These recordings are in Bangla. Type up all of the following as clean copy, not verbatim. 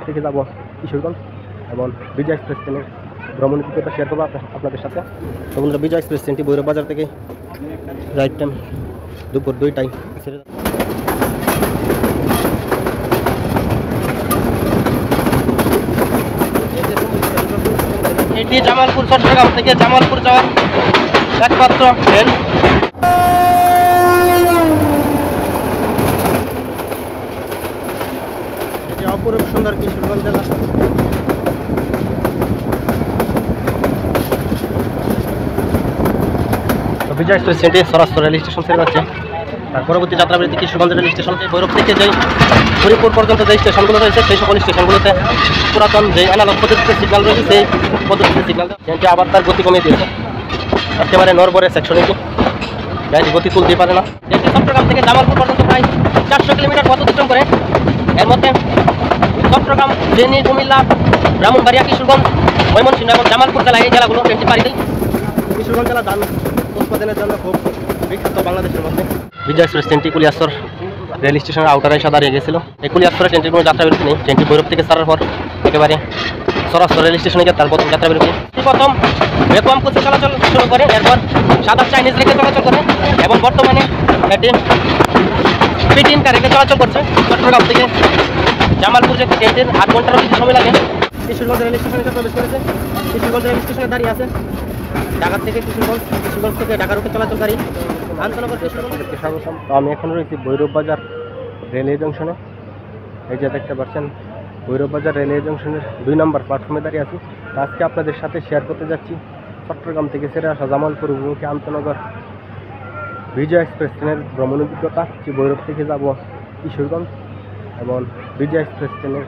থেকে যাব কিশোরগঞ্জ এবং বিজয় এক্সপ্রেস ট্রেনের ভ্রমণ অভিজ্ঞতা শেয়ার করবো আপনাদের সাথে। তো বন্ধুরা, বিজয় এক্সপ্রেস ট্রেনটি ভৈরব বাজার থেকে রাইট টাইম দুপুর 2টায় ছেড়ে যাচ্ছে। এটি জামালপুর চট্টগ্রাম থেকে জামালপুর যাওয়ার একমাত্র ট্রেন। এটি অপরূপ সুন্দর কিশোরগঞ্জ জেলা। বিজয় এক্সপ্রেস ট্রেনটি সরাসরি রেল স্টেশন ছেড়ে যাচ্ছে। তার পরবর্তী যাত্রাবিরতি কিশোরগঞ্জ রেল স্টেশন থেকে ভৈরব থেকে যে হরিপুর পর্যন্ত যে স্টেশনগুলো রয়েছে সেই সকল স্টেশনগুলোতে পুরাতন যে অ্যানালগ পদ্ধতিতে সিগন্যাল রয়েছে সেই পদ্ধতিতে সিগন্যাল ট্রেনটি আবার তার গতি কমিয়ে দিয়েছে। একেবারে নরবরে সেকশনে গাড়ি গতি তুলতেই পারে না। ট্রেনটি চট্টগ্রাম থেকে জামালপুর পর্যন্ত প্রায় 400 কিলোমিটার পথ অতিক্রম করে। এর মধ্যে চট্টগ্রাম, ফেনী, কুমিল্লা, ব্রাহ্মণবাড়িয়া, কিশোরগঞ্জ, ময়মনসিংহ এবং জামালপুর জেলা এই জেলাগুলো ট্রেনটি পাড়ি দেয়। কিশোরগঞ্জ জেলা ধান উৎপাদনের জন্য খুব বিখ্যাত বাংলাদেশের মধ্যে। বিজয় এক্সপ্রেস ট্রেনটি কুলিয়াচর রেল স্টেশনের আউটারে এসে দাঁড়িয়ে গেছিল। এই কুলিয়াচরে ট্রেনটির কোনো যাত্রাবিরতি নেই। ট্রেনটি ভৈরব থেকে ছাড়ার পর একেবারে সরাসরি রেল স্টেশনে গিয়ে তার প্রথম যাত্রাবিরতি। প্রথম ভ্যাকুয়াম কোচে চলাচল শুরু করে, এরপর সাদা চাইনিজ রেখে চলাচল করে এবং বর্তমানে এটি পিটিএম কার রেখে চলাচল করছে। চট্টগ্রাম থেকে জামালপুর যেতে ট্রেনটির 8 ঘন্টারও বেশি সময় লাগে। কিশোরগঞ্জ রেল স্টেশনে প্রবেশ করেছে। কিশোরগঞ্জ রেল স্টেশনে দাঁড়িয়ে আছে। ঢাকা থেকে কিশোরগঞ্জ থেকে ঢাকা রুটে চলাচলকারী আন্তনগর কিশোরগঞ্জকে স্বাগতম। তো আমি এখন রয়েছি ভৈরব বাজার রেলওয়ে জংশনে। এই যে দেখতে পাচ্ছেন ভৈরব বাজার রেলওয়ে জংশনের 2 নম্বর প্ল্যাটফর্মে দাঁড়িয়ে আছি। আজকে আপনাদের সাথে শেয়ার করতে যাচ্ছি চট্টগ্রাম থেকে ছেড়ে আসা জামালপুর অভিমুখী আন্তনগর বিজয় এক্সপ্রেস ট্রেনের ভ্রমণ অভিজ্ঞতা। ভৈরব থেকে যাব কিশোরগঞ্জ এবং বিজয় এক্সপ্রেস ট্রেনের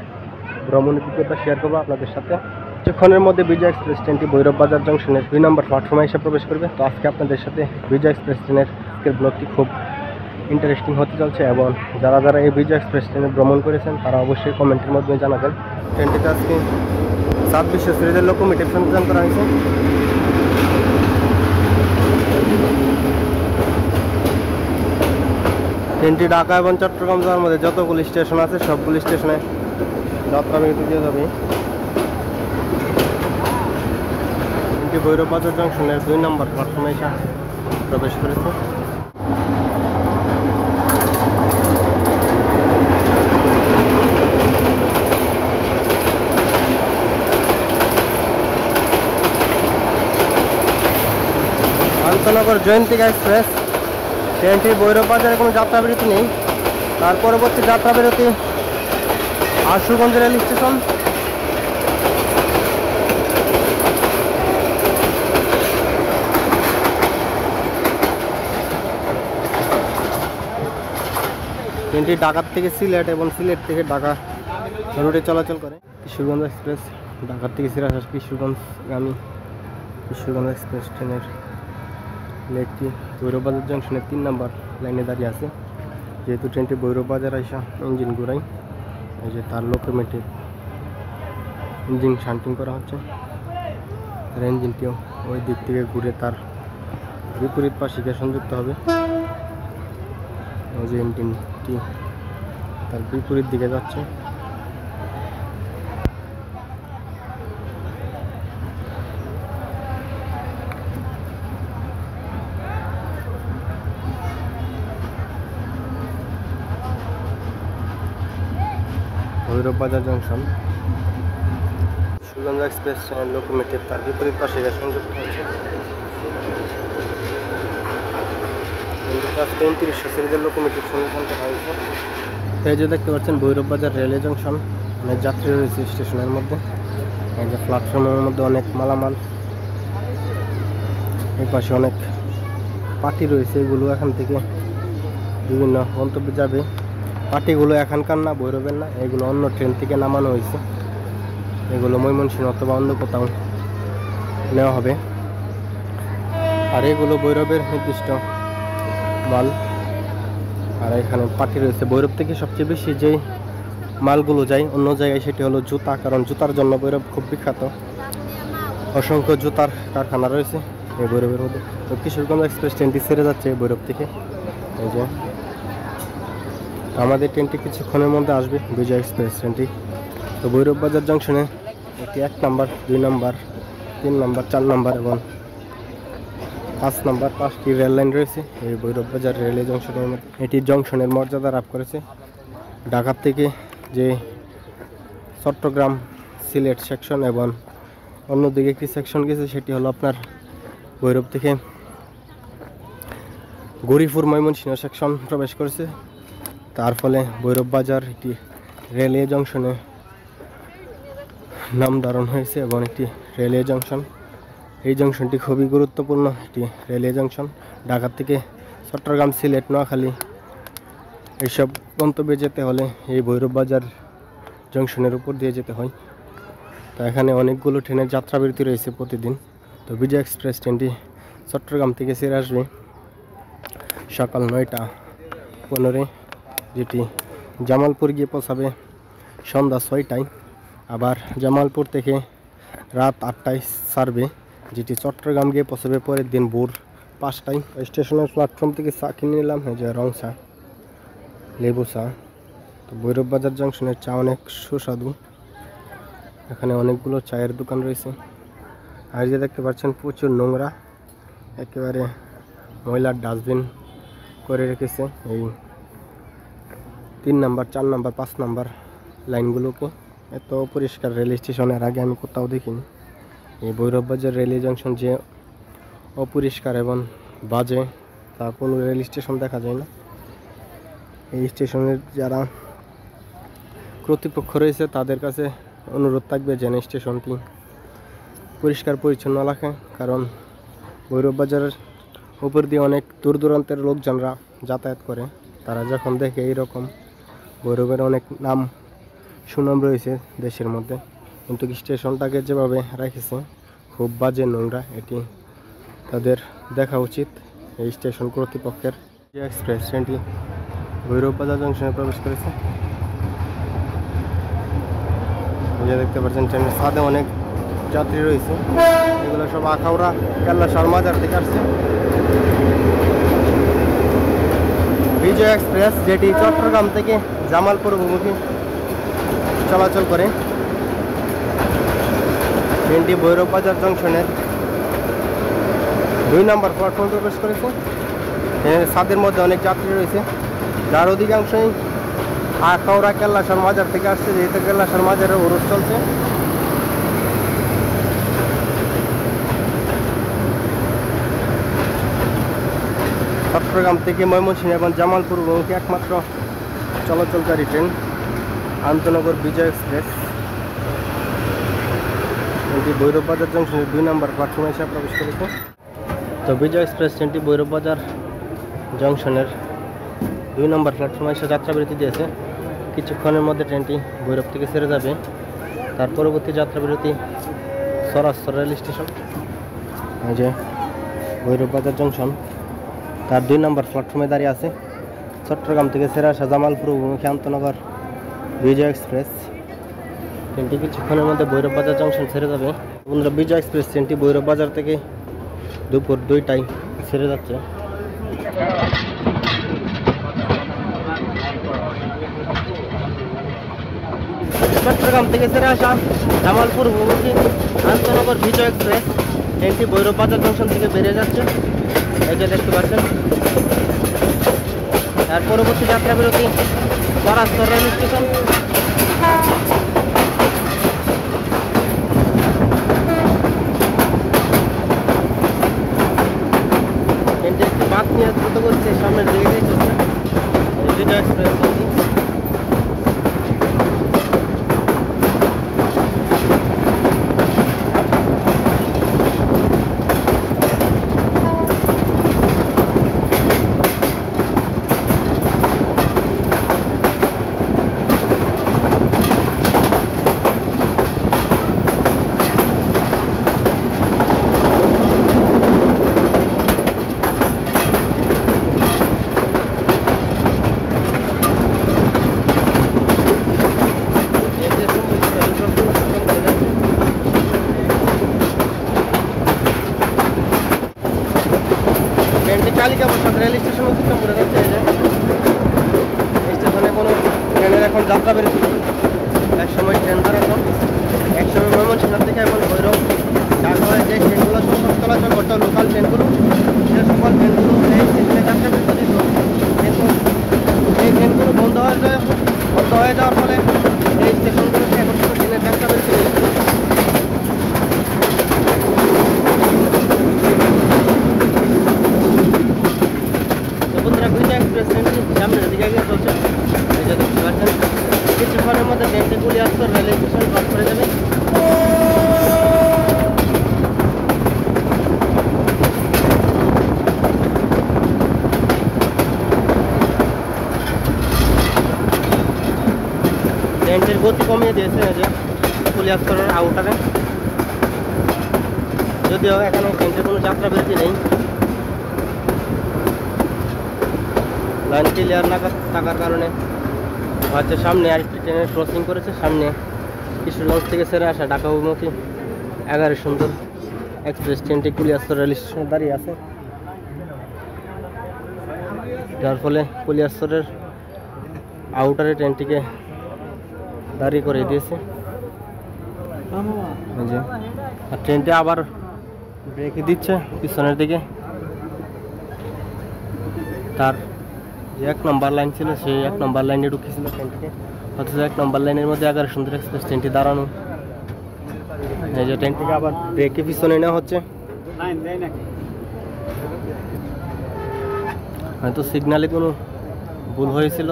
ভ্রমণ অভিজ্ঞতা শেয়ার করবো আপনাদের সাথে। কিছুক্ষণের মধ্যে বিজয় এক্সপ্রেস ট্রেনটি ভৈরব বাজার জংশনের 2 নম্বর প্ল্যাটফর্মে এসে প্রবেশ করবে। তো আজকে আপনাদের সাথে বিজয় এক্সপ্রেস ট্রেনের আজকের ব্লগটি খুব ইন্টারেস্টিং হতে চলছে এবং যারা যারা এই বিজয় এক্সপ্রেস ট্রেনে ভ্রমণ করেছেন তারা অবশ্যই কমেন্টের মাধ্যমে জানাবেন। ট্রেনটিতে আজকে 2700 সিরিজের লোকোমোটিভ সংযোজন করা হয়েছে। ট্রেনটি ঢাকা এবং চট্টগ্রাম যাওয়ার মধ্যে যতগুলি স্টেশন আছে সবগুলি স্টেশনে যাত্রাবিরতি দিয়ে যাবে। ট্রেনটি ভৈরব বাজার জংশনের 2 নম্বর প্ল্যাটফর্মে এসে প্রবেশ করেছে। আন্তনগর জয়ন্তিকা এক্সপ্রেস ট্রেনটির ভৈরব বাজারে কোনো যাত্রাবিরতি নেই। তার পরবর্তী যাত্রাবিরতি আশুগঞ্জ রেল স্টেশন। ট্রেনটি ঢাকা থেকে সিলেট এবং সিলেট থেকে ঢাকা রুটে চলাচল করে। কিশোরগঞ্জ এক্সপ্রেস ঢাকা থেকে ছেড়ে আসা কিশোরগঞ্জগামী কিশোরগঞ্জ এক্সপ্রেস ট্রেনের লেকটি ভৈরব বাজার জংশনের 3 নম্বর লাইনে দাঁড়িয়ে আছে। যেহেতু ট্রেনটি ভৈরব বাজার আসা ইঞ্জিন ঘুরাই, এই যে তার লোকোমোটিভ ইঞ্জিন শান্টিং করা হচ্ছে। তার ইঞ্জিনটিও ওই দিক থেকে ঘুরে তার বিপরীত পাশে সংযুক্ত হবে। ওই যে ইঞ্জিনটি তার বিপরীত দিকে যাচ্ছে। ভৈরব বাজার জংশন সুগন্ধ এক্সপ্রেস লোকোমোটিভ তার বিপরীত পাশে সংযুক্ত হচ্ছে। 2900 সিরিজের লোকোমোটিভ সংযোজন করা হয়েছে। এই যে দেখতে পাচ্ছেন ভৈরব বাজার রেলওয়ে জংশন, অনেক যাত্রী রয়েছে স্টেশনের মধ্যে। এই যে প্ল্যাটফর্মের মধ্যে অনেক মালামাল, এই পাশে অনেক পার্টি রয়েছে। এগুলো এখান থেকে বিভিন্ন গন্তব্যে যাবে। পার্টিগুলো এখানকার না, ভৈরবের না, এগুলো অন্য ট্রেন থেকে নামানো হয়েছে। এগুলো ময়মনসিংহ অথবা অন্য কোথাও নেওয়া হবে। আর এগুলো ভৈরবের নির্দিষ্ট মাল। আর এখানে পার্টি রয়েছে। ভৈরব থেকে সবচেয়ে বেশি যেই মালগুলো যায় অন্য জায়গায় সেটি হলো জুতা, কারণ জুতার জন্য ভৈরব খুব বিখ্যাত। অসংখ্য জুতার কারখানা রয়েছে এই ভৈরবের মধ্যে। তো কিশোরগঞ্জ এক্সপ্রেস ট্রেনটি ছেড়ে যাচ্ছে ভৈরব থেকে। এই যে আমাদের ট্রেনটি কিছুক্ষণের মধ্যে আসবে, বিজয় এক্সপ্রেস ট্রেনটি। তো ভৈরব বাজার জংশনে এটি 1 নম্বর 2 নম্বর 3 নম্বর 4 নম্বর এবং 5 নম্বর 5টি রেল লাইন রয়েছে এই ভৈরব বাজার রেলওয়ে জংশনের মধ্যে। এটি জংশনের মর্যাদা লাভ করেছে। ঢাকা থেকে যে চট্টগ্রাম সিলেট সেকশন এবং অন্যদিকে একটি সেকশন গেছে সেটি হলো আপনার ভৈরব থেকে গৌরীপুর ময়মনসিংহ সেকশন প্রবেশ করেছে। তার ফলে ভৈরব বাজার একটি রেলওয়ে জংশনে নাম ধারণ হয়েছে এবং একটি রেলওয়ে জংশন। এই জংশনটি খুবই গুরুত্বপূর্ণ একটি রেলওয়ে জংশন। ঢাকা থেকে চট্টগ্রাম সিলেট নোয়াখালী এইসব গন্তব্যে যেতে হলে এই ভৈরব বাজার জংশনের উপর দিয়ে যেতে হয়। তো এখানে অনেকগুলো ট্রেনের যাত্রাবিরতি রয়েছে প্রতিদিন। তো বিজয় এক্সপ্রেস ট্রেনটি চট্টগ্রাম থেকে ছেড়ে আসবে সকাল 9টা 15, যেটি জামালপুর গিয়ে পৌঁছাবে সন্ধ্যা 6টায়। আবার জামালপুর থেকে রাত 8টায় ছাড়বে, যেটি চট্টগ্রাম গিয়ে পৌঁছাবে পরের দিন ভোর 5টায়। স্টেশনের প্ল্যাটফর্ম থেকে চা কিনে নিলাম, এই যে রং চা, লেবু চা। তো ভৈরব বাজার জংশনের চা অনেক সুস্বাদু। এখানে অনেকগুলো চায়ের দোকান রয়েছে। আর যে দেখতে পাচ্ছেন প্রচুর নোংরা, একেবারে ময়লার ডাস্টবিন করে রেখেছে এই 3 নম্বর 4 নম্বর 5 নম্বর লাইনগুলোকে। এত পরিষ্কার রেল স্টেশনের আগে আমি কোথাও দেখিনি। এই ভৈরব বাজার রেলওয়ে জংশন যে অপরিষ্কার এবং বাজে তা কোনো রেল স্টেশন দেখা যায় না। এই স্টেশনের যারা কর্তৃপক্ষ রয়েছে তাদের কাছে অনুরোধ থাকবে যেন স্টেশনটি পরিষ্কার পরিচ্ছন্ন রাখে, কারণ ভৈরব বাজারের উপর দিয়ে অনেক দূর দূরান্তের লোকজনরা যাতায়াত করে। তারা যখন দেখে এইরকম ভৈরবের অনেক নাম সুনাম রয়েছে দেশের মধ্যে, কিন্তু স্টেশনটাকে যেভাবে রেখেছে খুব বাজে নোংরা, এটি তাদের দেখা উচিত এই স্টেশন কর্তৃপক্ষের। এক্সপ্রেস ট্রেনটি ভৈরব বাজার জংশনে প্রবেশ করেছে। দেখতে পাচ্ছেন ট্রেনের ছাদে অনেক যাত্রী রয়েছে, এগুলো সব আখাউড়া কেল্লা শালমাজার থেকে আসছে। বিজয় এক্সপ্রেস যেটি চট্টগ্রাম থেকে জামালপুর অভিমুখী চলাচল করে, ট্রেনটি ভৈরব বাজার জংশনের 2 নম্বর প্ল্যাটফর্ম প্রবেশ করেছে। ট্রেনের ছাদের মধ্যে অনেক যাত্রী রয়েছে, যার অধিকাংশই আখাউড়া কেল্লা শালমাজার থেকে আসছে, যেহেতু কেল্লা শালমাজারের ওরস চলছে। চট্টগ্রাম থেকে ময়মনসিংহ এবং জামালপুর অভিমুখী একমাত্র চলাচলকারী ট্রেন আন্তনগর বিজয় এক্সপ্রেস। ট্রেনটি ভৈরব বাজার জংশনের 2 নম্বর প্ল্যাটফর্মে এসে প্রবেশ করেছে। তো বিজয় এক্সপ্রেস ট্রেনটি ভৈরব বাজার জংশনের 2 নম্বর প্ল্যাটফর্মে এসে যাত্রাবিরতি দিয়েছে। কিছুক্ষণের মধ্যে ট্রেনটি ভৈরব থেকে ছেড়ে যাবে। তার পরবর্তী যাত্রাবিরতি সরাসর রেল স্টেশন, এই যে ভৈরব বাজার জংশন, তার 2 নম্বর প্ল্যাটফর্মে দাঁড়িয়ে আছে চট্টগ্রাম থেকে ছেড়ে আসা জামালপুর অভিমুখী আন্তনগর বিজয় এক্সপ্রেস। ট্রেনটি কিছুক্ষণের মধ্যে ভৈরব বাজার জংশন ছেড়ে যাবে। বন্ধুরা, বিজয় এক্সপ্রেস ট্রেনটি ভৈরব বাজার থেকে দুপুর 2টায় ছেড়ে যাচ্ছে। চট্টগ্রাম থেকে ছেড়ে আসা জামালপুর অভিমুখী আন্তনগর বিজয় এক্সপ্রেস ট্রেনটি ভৈরব বাজার জংশন থেকে বেরিয়ে যাচ্ছে, এই যে দেখতে পাচ্ছেন। তার পরবর্তী যাত্রাবিরতি সরাসর রেল স্টেশন। ট্রেনটি একটি বাস নিয়ে দ্রুত করছে, সামনের দিকে যাচ্ছে বিজয় এক্সপ্রেস। কালিকা প্রসাদ রেল স্টেশন অতিক্রম করে যাচ্ছে। এই যে স্টেশনে কোনো ট্রেনের এখন যাত্রা বেরোচ্ছে, একসময় ট্রেন ধরাতো, একসময় ময়মনসিংহ থেকে এখন ভৈরব ঢাকা হয়ে যে ট্রেনগুলো চলাচল করতো, লোকাল ট্রেনগুলো, সে সকল ট্রেনগুলো এই স্টেশনে যাত্রা বিরতি দিত। কিন্তু এই ট্রেনগুলো বন্ধ হয়ে যাওয়ার ফলে এই স্টেশনগুলোতে এখন কোনো ট্রেনের যাত্রা বিরতি নেই। বন্ধুরা কুইটা এক্সপ্রেস ট্রেনটি সামনের দিকে এগিয়ে চলছে, এই যে দেখতে পাচ্ছেন। কিছুক্ষণের মধ্যে ট্রেনটি কুলিয়াস্তর রেল স্টেশন ক্রস করে যাবে। ট্রেনটির গতি কমিয়ে দিয়েছে এই যে কুলিয়াস্তরের আউটারে, যদিও এখানে ট্রেনটির কোনো যাত্রা বিরতি নেই। লাইন ক্লিয়ার না থাকার কারণে হচ্ছে সামনে আরেকটি ট্রেনের ক্রসিং করেছে। সামনে কিশোরগঞ্জ থেকে ছেড়ে আসা ঢাকা অভিমুখী 11 সুন্দর এক্সপ্রেস ট্রেনটি কুলিয়াস্তর রেল স্টেশনে দাঁড়িয়ে আছে, যার ফলে কুলিয়াস্তরের আউটারে ট্রেনটিকে দাঁড়িয়ে করে দিয়েছে। আর ট্রেনটি আবার ব্রেকে দিচ্ছে পিছনের দিকে। তার যে 1 নম্বর লাইন ছিল সেই 1 নম্বর লাইনে ঢুকেছিল ট্রেনটিকে, অথচ 1 নম্বর লাইনের মধ্যে 11 সুন্দর এক্সপ্রেস ট্রেনটি দাঁড়ানো। এই যে ট্রেনটিকে আবার ব্রেকে পিছনে নেওয়া হচ্ছে, হয়তো সিগনালে কোনো ভুল হয়েছিল।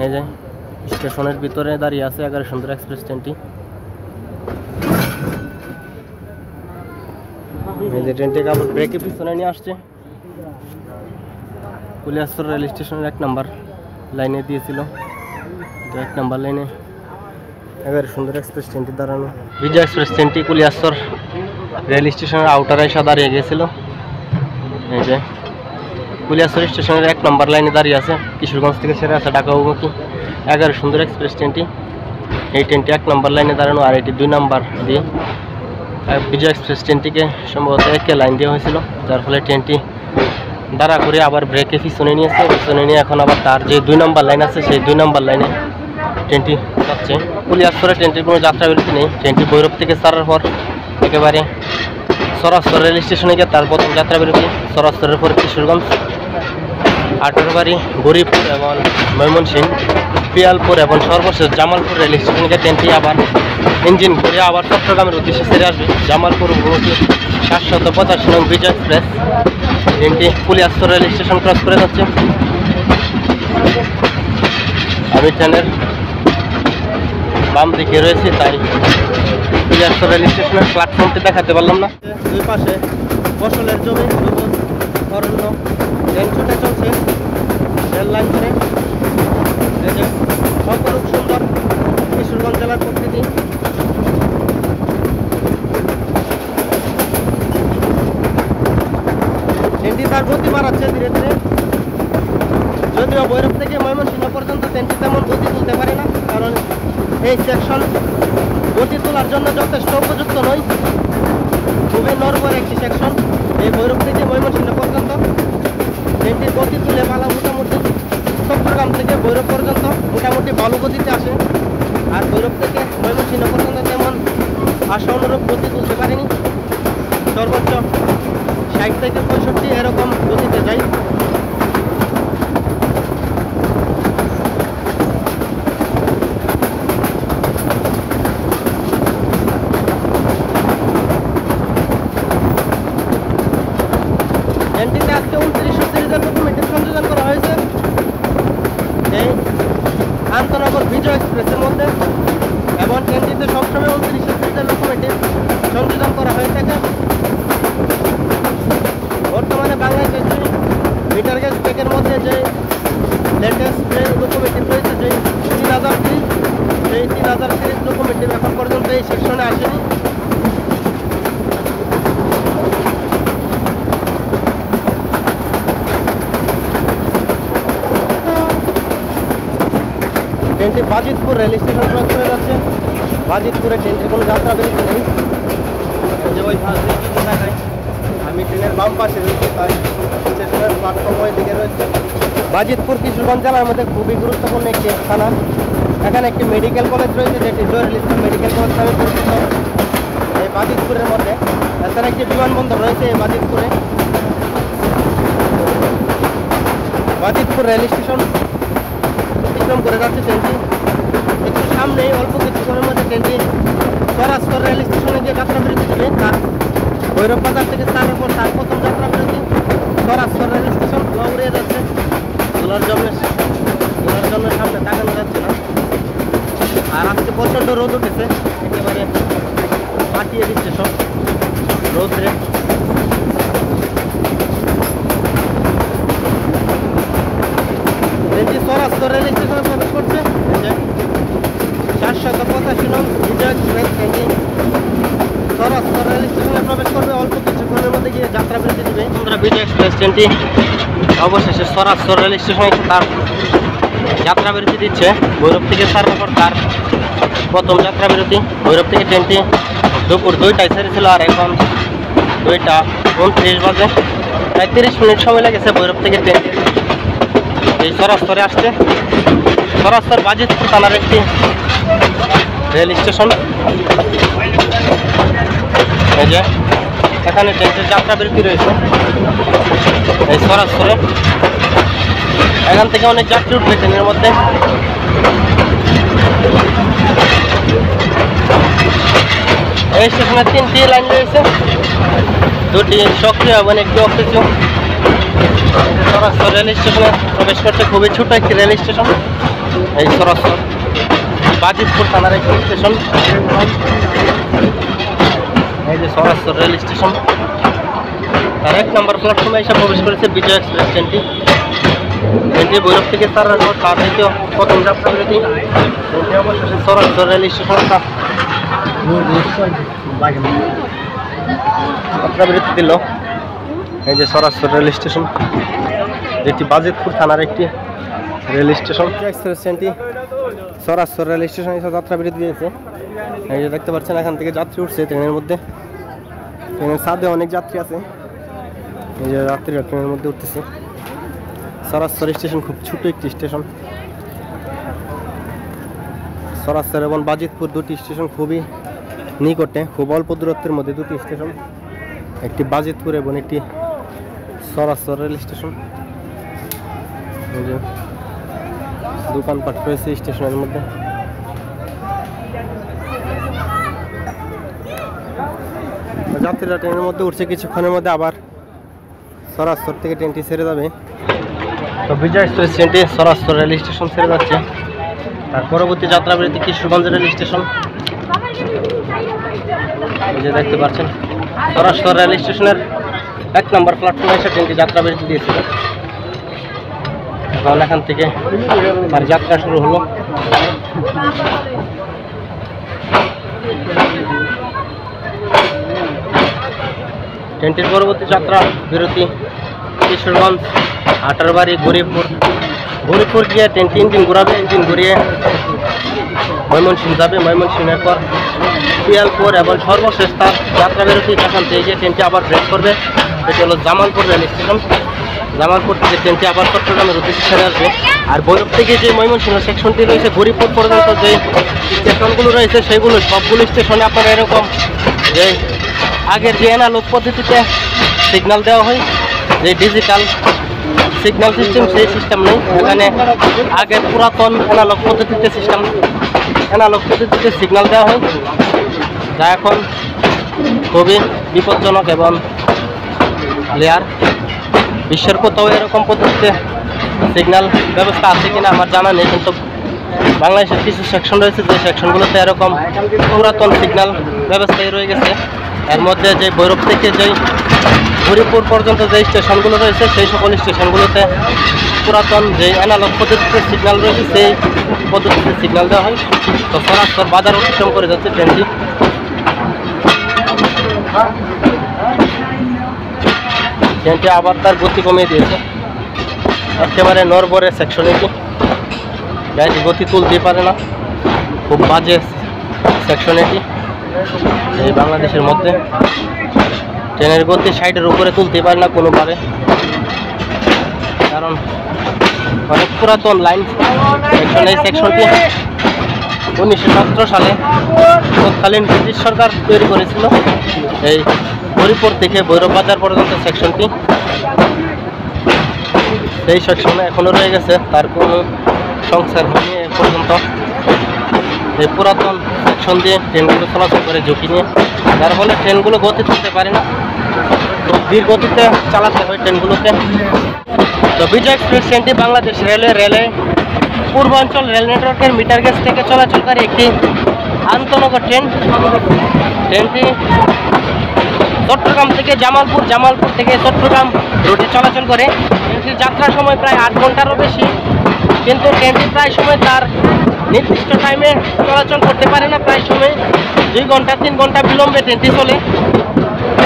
এই যে স্টেশনের ভিতরে দাঁড়িয়ে আছে 11 সুন্দর এক্সপ্রেস ট্রেনটি। এই যে ট্রেনটিকে আবার ব্রেকে পিছনে নিয়ে আসছে। কুলিয়াস্তর রেল স্টেশনের 1 নম্বর লাইনে দিয়েছিল, 1 নম্বর লাইনে 11 সুন্দর এক্সপ্রেস ট্রেনটি দাঁড়ানো। বিজয় এক্সপ্রেস ট্রেনটি কুলিয়াস্তর রেল স্টেশনের আউটারে এসে দাঁড়িয়ে গিয়েছিল। এই যে কুলিয়াস্তর স্টেশনের 1 নম্বর লাইনে দাঁড়িয়ে আছে কিশোরগঞ্জ থেকে ছেড়ে আসা ঢাকা অভিমুখী 11 সুন্দর এক্সপ্রেস ট্রেনটি। এই ট্রেনটি 1 নম্বর লাইনে দাঁড়ানো, আর এটি 2 নম্বর দিয়ে। বিজয় এক্সপ্রেস ট্রেনটিকে সম্ভবত একে লাইন দেওয়া হয়েছিল, যার ফলে ট্রেনটি দাঁড়া করে আবার ব্রেকে পিছনে নিয়েছে। পিছনে নিয়ে এখন আবার তার যে 2 নম্বর লাইন আছে সেই 2 নম্বর লাইনে ট্রেনটি যাচ্ছে। কুলিয়াস্তরে ট্রেনটির কোনো যাত্রা বিরতি নেই। ট্রেনটি ভৈরব থেকে ছাড়ার পর একেবারে সরাস্তর রেল স্টেশনে গিয়ে তার প্রথম যাত্রা বিরতি, সরাস্তরের পর কিশোরগঞ্জ, আটোরবাড়ি, গরিবপুর এবং ময়মনসিংহ, পিয়ালপুর এবং সর্বশেষ জামালপুর রেল স্টেশনে গিয়ে ট্রেনটি আবার ইঞ্জিন ঘুরে আবার চট্টগ্রামের উদ্দেশ্যে ছেড়ে আসবে। জামালপুর অভিমুখী 785 নং বিজয় এক্সপ্রেস ট্রেনটি কুলিয়াস্তর রেল স্টেশন ক্রস করে যাচ্ছে। আমি ট্রেনের বাম দিকে রয়েছি, তাই কুলিয়াস্তর রেল স্টেশনের প্ল্যাটফর্মটি দেখাতে পারলাম না। দুই পাশে ফসলের জমি, সবুজ অরণ্য, ট্রেন ছুটে চলছে রেল লাইন ধরে। এই যে অপরূপ সুন্দর কিশোরগঞ্জ জেলার প্রকৃতি। ট্রেনটি তার গতি বাড়াচ্ছে ধীরে ধীরে, যদিও ভৈরব থেকে ময়মনসিংহ পর্যন্ত ট্রেনটি তেমন গতি তুলতে পারে না, কারণ এই সেকশন গতি তোলার জন্য যথেষ্ট উপযুক্ত নয়। খুবই নরবর একটি সেকশন এই ভৈরব থেকে ময়মনসিংহ পর্যন্ত। ট্রেনটির গতি তুলে পালা মোটামুটি চট্টগ্রাম থেকে ভৈরব পর্যন্ত মোটামুটি ভালো গতিতে আসে, আর ভৈরব থেকে ময়মনসিংহ পর্যন্ত তেমন আশা অনুরূপ গতি তুলতে পারেনি। সর্বোচ্চ 60 থেকে 65 এরকম গতিতে যায়। ট্রেনটিতে আজকে 2900 সিরিজের ডকুমেন্টের সংযোজন করা হয়েছে এই আন্তনগর বিজয় এক্সপ্রেসের মধ্যে, এবং ট্রেনটিতে সবসময় 2900 সিরিজের ডকুমেন্টের সংযোজন করা হয়ে থাকে। বর্তমানে বাংলাদেশের যে মিটার গেজ ট্রেকের মধ্যে যে লেটেস্ট যে ডকুমেন্টটি রয়েছে, যে 3000 সিরিজ, সেই 3000 সিরিজ ডকুমেন্টটি এখন পর্যন্ত এই সেকশনে আসেনি। ট্রেনটি বাজিতপুর রেল স্টেশন ক্রস করে যাচ্ছে। বাজিতপুরে ট্রেনটির কোনো যাত্রা বিরতি নেই। যে ওই দেখায় আমি ট্রেনের বাম পাশে রয়েছি, তাই স্টেশনের প্ল্যাটফর্ম ওই দিকে রয়েছে। বাজিতপুর কিশোরগঞ্জ জেলার মধ্যে খুবই গুরুত্বপূর্ণ একটি থানা। এখানে একটি মেডিকেল কলেজ রয়েছে, যেটি জহিরুল ইসলাম মেডিকেল কলেজ নামে পরিচিত এই বাজিতপুরের মধ্যে। এছাড়া একটি বিমানবন্দর রয়েছে এই বাজিতপুরে। বাজিতপুর রেল স্টেশন অতিক্রম করে যাচ্ছে ট্রেনটি। একটু সামনেই অল্প কিছুক্ষণের মধ্যে ট্রেনটি সরাসরি রেল স্টেশনে যে যাত্রা বিরতি দেবে, তার ভৈরব বাজার থেকে স্থানের পর তার প্রথম যাত্রা বিরতি সরাসরি রেল স্টেশন উড়িয়ে যাচ্ছে। তোলার জন্য সামনে তাকানো যাচ্ছে না। আর আজকে প্রচণ্ড রোদ উঠেছে, একেবারে পাঠিয়ে দিচ্ছে সব রোদ্রে। ট্রেনটি সরাসরি রেল স্টেশনে প্রবেশ করছে। 485 নং বিজয় এক্সপ্রেস ট্রেনটি সরাসরি রেল স্টেশনে প্রবেশ করবে। অল্প কিছুক্ষণের মধ্যে গিয়ে যাত্রা বিরতি দেবে। বন্ধুরা, বিজয় এক্সপ্রেস ট্রেনটি অবশেষে সরাসরি রেল স্টেশনে তার যাত্রা বিরতি দিচ্ছে। ভৈরব থেকে ছাড়ার পর তার প্রথম যাত্রা বিরতি। ভৈরব থেকে ট্রেনটি দুপুর 2টায় ছেড়েছিল, আর এখন 2:29 বাজে। প্রায় 30 মিনিট সময় লেগেছে ভৈরব থেকে ট্রেন এই সরাসরি আসতে। সরাসরি বাজিতপুর থানার একটি রেল স্টেশন। এই যে এখানে ট্রেনের যাত্রা বিরতি রয়েছে এই সরাসরি। এখান থেকে অনেক যাত্রী উঠবে ট্রেনের মধ্যে। এই স্টেশনে 3টি লাইন রয়েছে, 2টি সক্রিয় এবং একটি অসক্রিয়। সরাসরি রেল স্টেশনে প্রবেশ করছে। খুবই ছোট একটি রেল স্টেশন এই সরাসরি বাজিতপুর থানার একটি স্টেশন। এই যে সরাসরি রেল স্টেশন, তার 1 নম্বর প্ল্যাটফর্মে এসে প্রবেশ করেছে বিজয় এক্সপ্রেস ট্রেনটি। ভৈরব থেকে ছাড়ার পর তার দ্বিতীয় প্রথম যাত্রা বিরতি অবশেষে সরাসরি রেল স্টেশন যাত্রা বিরতি দিল। এই যে সরাসরি রেল স্টেশন, যেটি বাজিতপুর থানার একটি রেল স্টেশন। এক্সপ্রেস ট্রেনটি সরাসরি রেল স্টেশনে এসে যাত্রা বিরতি দিয়েছে। এই যে দেখতে পাচ্ছেন এখান থেকে যাত্রী উঠছে ট্রেনের মধ্যে। ট্রেনের ছাদে অনেক যাত্রী আছে। এই যে যাত্রীরা ট্রেনের মধ্যে উঠতেছে। সরাসরি স্টেশন খুব ছোট একটি স্টেশন। সরাসরি এবং বাজিতপুর দুটি স্টেশন খুবই নিকটে, খুব অল্প দূরত্বের মধ্যে দুটি স্টেশন, একটি বাজিতপুর এবং একটি সরাসরি রেল স্টেশন। এই যে দোকানপাট রয়েছে স্টেশনের মধ্যে। যাত্রীরা ট্রেনের মধ্যে উঠছে, কিছুক্ষণের মধ্যে আবার সরাসরি থেকে ট্রেনটি ছেড়ে যাবে। তো বিজয় এক্সপ্রেস ট্রেনটি সরাসরি রেল স্টেশন ছেড়ে যাচ্ছে। তার পরবর্তী যাত্রা বিরতি কিশোরগঞ্জ রেল স্টেশন। এই যে দেখতে পাচ্ছেন সরাসরি রেল স্টেশনের 1 নম্বর প্ল্যাটফর্মে এসে ট্রেনটি যাত্রা বিরতি দিয়েছিল। এখন এখান থেকে আর যাত্রা শুরু হলো। ট্রেনটির পরবর্তী যাত্রা বিরতি কিশোরগঞ্জ, আটারবাড়ি, গরিবপুর গিয়ে ট্রেনটি ইঞ্জিন ঘুরাবে। ইঞ্জিন ঘুরিয়ে ময়মনসিংহ যাবে। ময়মনসিংহের পর পিয়ালপুর এবং সর্বশেষ তার যাত্রা বিরতি এখান থেকে গিয়ে ট্রেনটি আবার ব্রেক করবে। এটি হলো জামালপুর রেল স্টেশন। জামালপুর থেকে ট্রেনটি আবার চট্টগ্রামের উদ্দেশ্যে ছেড়ে আসবে। আর ভৈরব থেকে যে ময়মনসিংহ সেকশনটি রয়েছে, গরিবপুর পর্যন্ত যে স্টেশনগুলো রয়েছে সেগুলো সবগুলো স্টেশনে আপনারা এরকম যে আগের যে অ্যানালগ পদ্ধতিতে সিগন্যাল দেওয়া হয়, যে ডিজিটাল সিগন্যাল সিস্টেম, সেই সিস্টেম নেই এখানে। আগে পুরাতন অ্যানালগ পদ্ধতিতে সিগন্যাল দেওয়া হয়, যা এখন খুবই বিপজ্জনক এবং ক্লিয়ার। বিশ্বের কোথাও এরকম পদ্ধতিতে সিগন্যাল ব্যবস্থা আছে কিনা আমার জানা নেই, কিন্তু বাংলাদেশের কিছু সেকশন রয়েছে যে সেকশনগুলোতে এরকম পুরাতন সিগন্যাল ব্যবস্থায় রয়ে গেছে। এর মধ্যে যে ভৈরব থেকে যেই হরিপুর পর্যন্ত যে স্টেশনগুলো রয়েছে সেই সকল স্টেশনগুলোতে পুরাতন যে অ্যানালগ পদ্ধতিতে সিগন্যাল রয়েছে সেই পদ্ধতিতে সিগন্যাল দেওয়া হয়। তো সরাসরি বাজার অতিক্রম করে যাচ্ছে ট্রেনটি। ট্রেনটি আবার তার গতি কমিয়ে দিয়েছে, একেবারে নরবরে সেকশনে কি গাড়ি গতি তুলতেই পারে না, খুব বাজে সেকশন এটি। এই বাংলাদেশের মধ্যে ট্রেনের গতি 60-এর উপরে তুলতে পারে না কোনোভাবে, কারণ অনেক পুরাতন লাইন সেকশন। এই সেকশনটি 1917 সালে তৎকালীন ব্রিটিশ সরকার তৈরি করেছিল। এই হরিপুর থেকে ভৈরব বাজার পর্যন্ত সেকশনটি, সেই সেকশনে এখনো রয়ে গেছে, তার কোনো সংস্কার হয়নি এ পর্যন্ত। এই পুরাতন সেকশন দিয়ে ট্রেনগুলো চলাচল করে ঝুঁকি নিয়ে, যার ফলে ট্রেনগুলো গতি তুলতে পারে না, ধীর গতিতে চালাতে হয় ট্রেনগুলোকে। তো বিজয় এক্সপ্রেস ট্রেনটি বাংলাদেশ রেলে পূর্বাঞ্চল রেল নেটওয়ার্কের মিটার গেজ থেকে চলাচলকারী একটি আন্তনগর ট্রেন। ট্রেনটি চট্টগ্রাম থেকে জামালপুর, জামালপুর থেকে চট্টগ্রাম রুটে চলাচল করে। ট্রেনটির যাত্রার সময় প্রায় 8 ঘন্টারও বেশি, কিন্তু ট্রেনটি প্রায় সময় তার নির্দিষ্ট টাইমে চলাচল করতে পারে না। প্রায় সময় 2 ঘন্টা 3 ঘন্টা বিলম্বে ট্রেনটি চলে।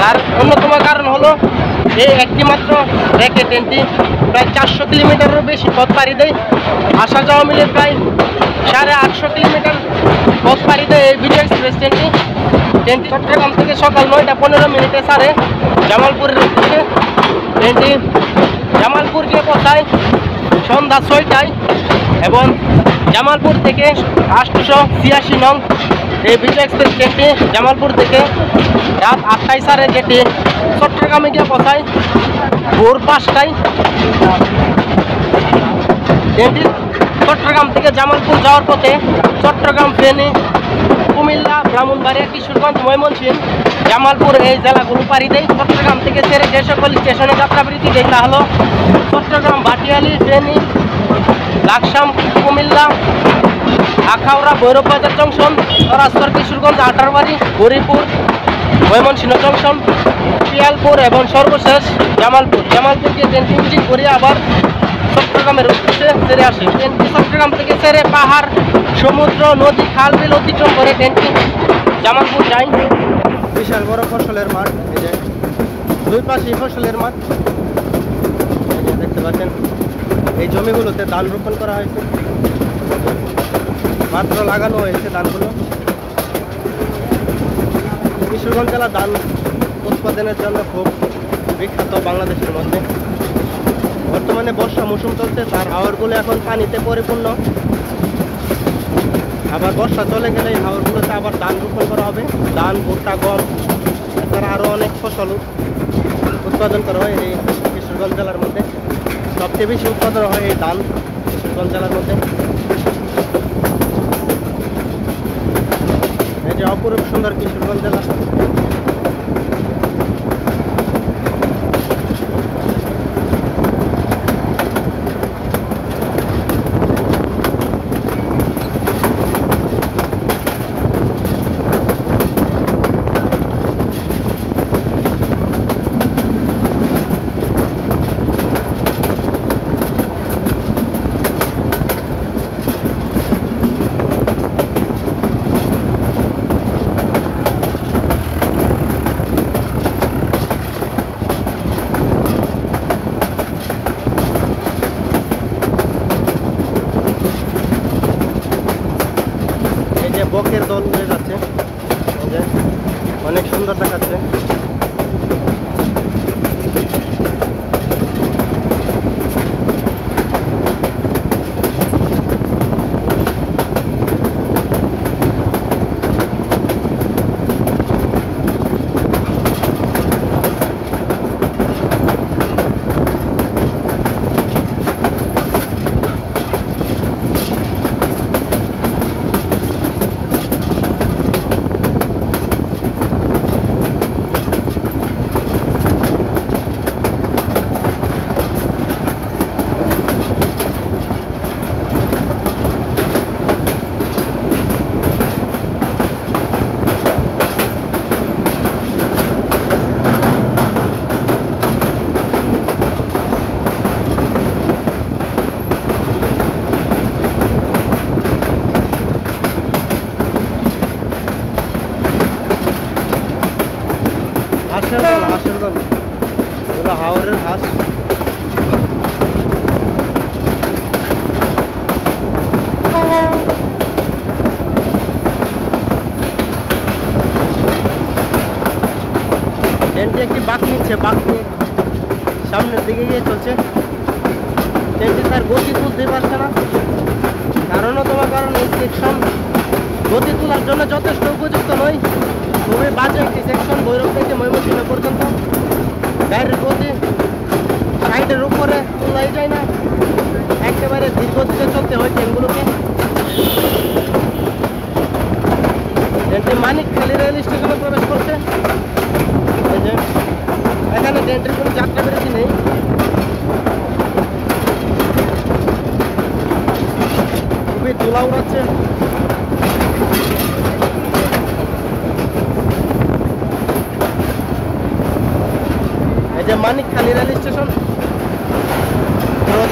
তার অন্যতম কারণ হলো এই একটি মাত্র রেকে ট্রেনটি প্রায় 400 কিলোমিটারেরও বেশি পথ পাড়ি দেয়। আসা যাওয়া মিলে প্রায় 850 কিলোমিটার পথ পাড়ি দেয় এই বিজয় এক্সপ্রেস ট্রেনটি। ট্রেনটি চট্টগ্রাম থেকে সকাল 9টা 15 মিনিটে ছাড়ে জামালপুরের উদ্দেশ্যে। ট্রেনটি জামালপুর গিয়ে পৌঁছায় সন্ধ্যা 6টায় এবং জামালপুর থেকে 886 নং এই বিজয় এক্সপ্রেস ট্রেনটি জামালপুর থেকে রাত 8টায় ছাড়ে, যেটি চট্টগ্রামে গিয়ে পৌঁছায় ভোর 5টায়। ট্রেনটি চট্টগ্রাম থেকে জামালপুর যাওয়ার পথে চট্টগ্রাম, ফেনী, কুমিল্লা, ব্রাহ্মণবাড়িয়া, কিশোরগঞ্জ, ময়মনসিংহ, জামালপুর এই জেলাগুলো পাড়ি দেয়। চট্টগ্রাম থেকে ছেড়ে যে সকল স্টেশনে যাত্রাবিরতি দেয় তা হলো চট্টগ্রাম, ভাটিয়ালি, ফেনী, লাকসাম, কুমিল্লা, আখাউড়া, ভৈরব বাজার জংশন, চরাস্তর, কিশোরগঞ্জ, আটারবাড়ি, হরিপুর, ময়মনসিংহ জংশন, পিয়ালপুর এবং সর্বশেষ জামালপুর। জামালপুরকে ট্রেনটি ভিজিট করে আবার চট্টগ্রামের উদ্দেশ্যে ছেড়ে আসে। ট্রেনটি চট্টগ্রাম থেকে ছেড়ে পাহাড়, সমুদ্র, নদী, খাল, বিল অতিক্রম করে ট্রেনটি জামালপুর যায়। বিশাল বড় ফসলের মাঠ, এই যে দুই পাশেই ফসলের মাঠ, এই যে দেখতে পাচ্ছেন। এই জমিগুলোতে ধান রোপণ করা হয়েছে, মাত্র লাগানো হয়েছে ধানগুলো। কিশোরগঞ্জ জেলা ধান উৎপাদনের জন্য খুব বিখ্যাত বাংলাদেশের মধ্যে। বর্তমানে বর্ষা মৌসুম চলছে, তার হাওরগুলো এখন পানিতে পরিপূর্ণ। আবার বর্ষা চলে গেলে এই হাওরগুলোতে আবার ধান রোপণ করা হবে। ধান, ভুট্টা, গম, এছাড়া আরও অনেক ফসল উৎপাদন করা হয় এই কিশোরগঞ্জ জেলার মধ্যে। সবচেয়ে বেশি উৎপাদন হয় এই ধান কিশোরগঞ্জ জেলার মধ্যে। এই যে অপরূপ সুন্দর কিশোরগঞ্জ জেলা। বকের দল উড়ে যাচ্ছে, অনেক সুন্দর দেখাচ্ছে। হাঁসের দল, ওরা হাওরের হাঁস। ট্রেনটি একটি বাঁক নিচ্ছে, বাঁক নিয়ে সামনের দিকে গিয়ে চলছে। ট্রেনটি তার গতি তুলতে পারছে না। অন্যতম কারণ এই সেকশন গতি তোলার জন্য যথেষ্ট উপযুক্ত নয়। খুবই বাজে একটি সেকশন, ভৈরব থেকে ময়মনসিংহ পর্যন্ত গাড়ির গতি সাইডের উপরে তোলাই যায় না, একেবারে ধীর গতিতে চলতে হয় ট্রেনগুলোকে। ট্রেনটি মানিকখালী রেল স্টেশনে প্রবেশ করছে। এই যে এখানে ট্রেনটির কোনো যাত্রা বিরতি নেই। খুবই ধুলা উড়াচ্ছে। এই যে মানিকখালী রেল স্টেশন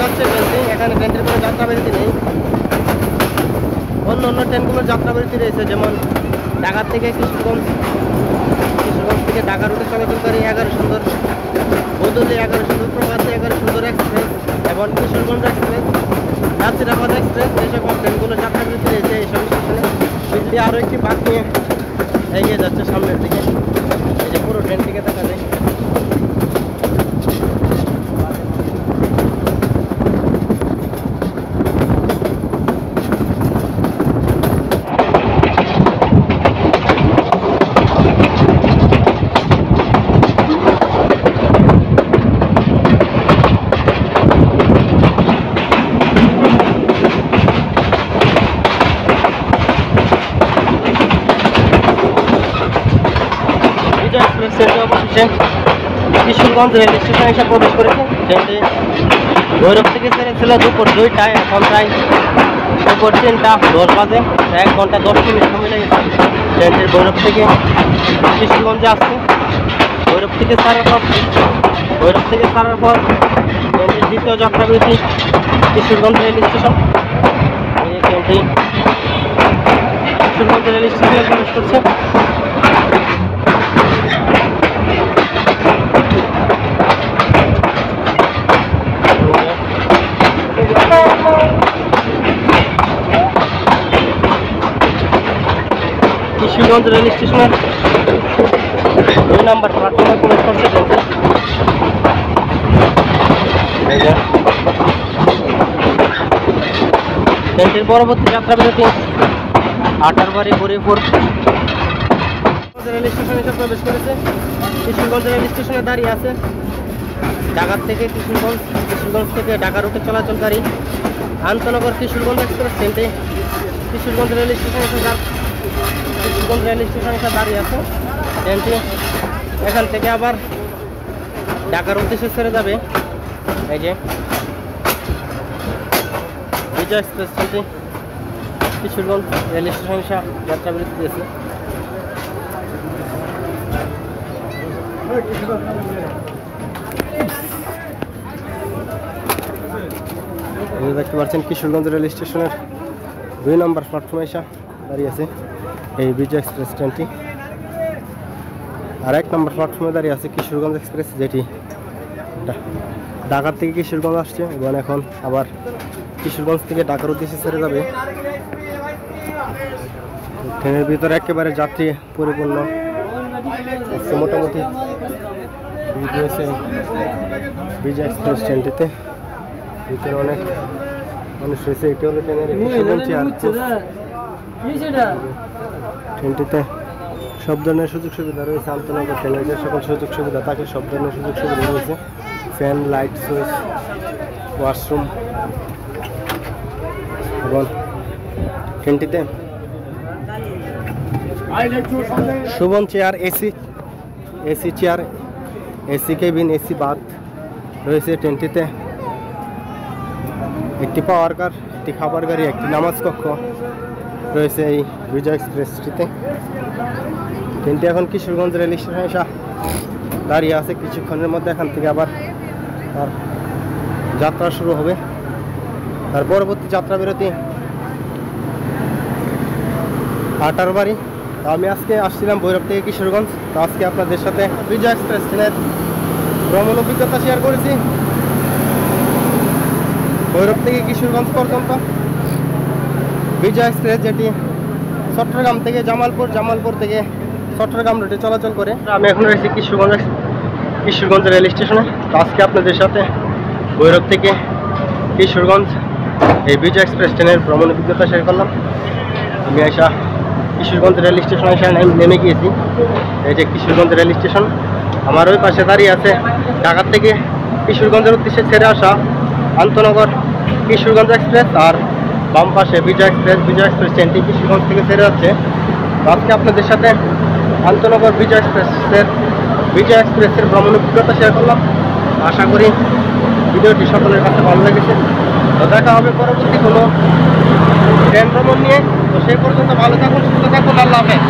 যাচ্ছে ট্রেনটি, এখানে ট্রেনটির কোনো যাত্রা বিরতি নেই। অন্য অন্য ট্রেনগুলোর যাত্রা বিরতি রয়েছে, যেমন ঢাকা থেকে কিশোরগঞ্জ, কিশোরগঞ্জ থেকে ঢাকা রুটে চলাচলকারী 11 সুন্দর, বদলি 11 সুন্দর, প্রভাতী 11 সুন্দর এক্সপ্রেস এবং কিশোরগঞ্জ এক্সপ্রেস, নাসিরাবাদ এক্সপ্রেস, এই সকল ট্রেনগুলোর যাত্রা বিরতি রয়েছে এইসব স্টেশনে। বিজলি আরও একটি বাঁক নিয়ে এগিয়ে যাচ্ছে সামনের দিকে। এই যে পুরো ট্রেনটিকে দেখা যায়। কিশোরগঞ্জ রেল স্টেশন এসে প্রবেশ করেছে। ট্রেনটি ভৈরব থেকে ছেড়েছিল দুপুর 2টায়, এখন প্রায় দুপুর 3:10 বাজে। 1 ঘন্টা 10 মিনিট সময় লেগেছে ট্রেনটির ভৈরব থেকে কিশোরগঞ্জে আসছে। ভৈরব থেকে ছাড়ার পর ট্রেনটির দ্বিতীয় যাত্রা বিরতি কিশোরগঞ্জ রেল স্টেশন। এই ট্রেনটি কিশোরগঞ্জ রেল স্টেশনে প্রবেশ করছে। কিশোরগঞ্জ রেল স্টেশনের 2 নম্বর প্ল্যাটফর্মে প্রবেশ করছে ট্রেনটি। ট্রেনটির পরবর্তী যাত্রা বিরতি আটারবাড়ি হরিপুর রেল স্টেশনে এসে প্রবেশ করেছে। কিশোরগঞ্জ রেল স্টেশনে দাঁড়িয়ে আছে ঢাকা থেকে কিশোরগঞ্জ, কিশোরগঞ্জ থেকে ঢাকা রুটে চলাচলকারী আন্তনগর কিশোরগঞ্জ এক্সপ্রেস ট্রেনটি কিশোরগঞ্জ রেল স্টেশনে এসে দাঁড়িয়ে আছে। ট্রেনটি এখান থেকে আবার ঢাকার উদ্দেশ্যে ছেড়ে যাবে। এই যে বিজয় এক্সপ্রেস ট্রেনটি কিশোরগঞ্জ রেল স্টেশন এসে যাত্রা বিরতি দিয়েছে। দেখতে পাচ্ছেন কিশোরগঞ্জ রেল স্টেশনের 2 নম্বর প্ল্যাটফর্মে এসে দাঁড়িয়ে আছে এই বিজয় এক্সপ্রেস ট্রেনটি। আর 1 নম্বর প্ল্যাটফর্মে দাঁড়িয়ে আছে কিশোরগঞ্জ এক্সপ্রেস, যেটি ঢাকা থেকে কিশোরগঞ্জ আসছে এবং এখন আবার কিশোরগঞ্জ থেকে ঢাকার উদ্দেশ্যে ছেড়ে যাবে। ট্রেনের ভিতরে একেবারে যাত্রী পরিপূর্ণ, মোটামুটি রয়েছে বিজয় এক্সপ্রেস ট্রেনটিতে। ভিতরে অনেক মানুষ রয়েছে। এটি হলো ট্রেনের ট্রেনটিতে সব ধরনের সুযোগ সুবিধা রয়েছে। আন্তনগর ট্রেনের যে সকল সুযোগ সুবিধা থাকে সব ধরনের সুযোগ সুবিধা রয়েছে। ফ্যান, লাইট, সুইচ, ওয়াশরুম এবং ট্রেনটিতে শোভন chair, AC chair, AC cabin, AC bath রয়েছে ট্রেনটিতে। একটি পাওয়ার কার, একটি খাবার গাড়ি, একটি নামাজ কক্ষ রয়েছে এই বিজয় এক্সপ্রেসটিতে। ট্রেনটি এখন কিশোরগঞ্জ রেল স্টেশনে এসে দাঁড়িয়ে আছে। কিছুক্ষণের মধ্যে এখান থেকে আবার তার যাত্রা শুরু হবে। তার পরবর্তী যাত্রা বিরতি আটারবাড়ি। আমি আজকে আসছিলাম ভৈরব থেকে কিশোরগঞ্জ। তো আজকে আপনাদের সাথে বিজয় এক্সপ্রেস ট্রেনের ভ্রমণ অভিজ্ঞতা শেয়ার করেছি ভৈরব থেকে কিশোরগঞ্জ পর্যন্ত। বিজয় এক্সপ্রেস যেটি চট্টগ্রাম থেকে জামালপুর, জামালপুর থেকে চট্টগ্রাম রুটে চলাচল করে। আমি এখন রয়েছি কিশোরগঞ্জ রেল স্টেশনে। তো আজকে আপনাদের সাথে ভৈরব থেকে কিশোরগঞ্জ এই বিজয় এক্সপ্রেস ট্রেনের ভ্রমণ অভিজ্ঞতা শেয়ার করলাম। আমি আইসা কিশোরগঞ্জ রেল স্টেশন এসে নেমে গিয়েছি। এই যে কিশোরগঞ্জ রেল স্টেশন, আমার ওই পাশে দাঁড়িয়ে আছে ঢাকা থেকে কিশোরগঞ্জের উদ্দেশ্যে ছেড়ে আসা আন্তনগর কিশোরগঞ্জ এক্সপ্রেস, আর বাম পাশে বিজয় এক্সপ্রেস ট্রেনটি কিশোরগঞ্জ থেকে ছেড়ে যাচ্ছে। তো আজকে আপনাদের সাথে আন্তনগর বিজয় এক্সপ্রেসের ভ্রমণ অভিজ্ঞতা শেয়ার করলাম। আশা করি ভিডিওটি সকলের কাছে ভালো লেগেছে। তো দেখা হবে পরবর্তী কোনো ট্রেন ভ্রমণ নিয়ে। তো সেই পর্যন্ত ভালো থাকুন, সুস্থ থাকুন, আল্লাহ হাফেজ।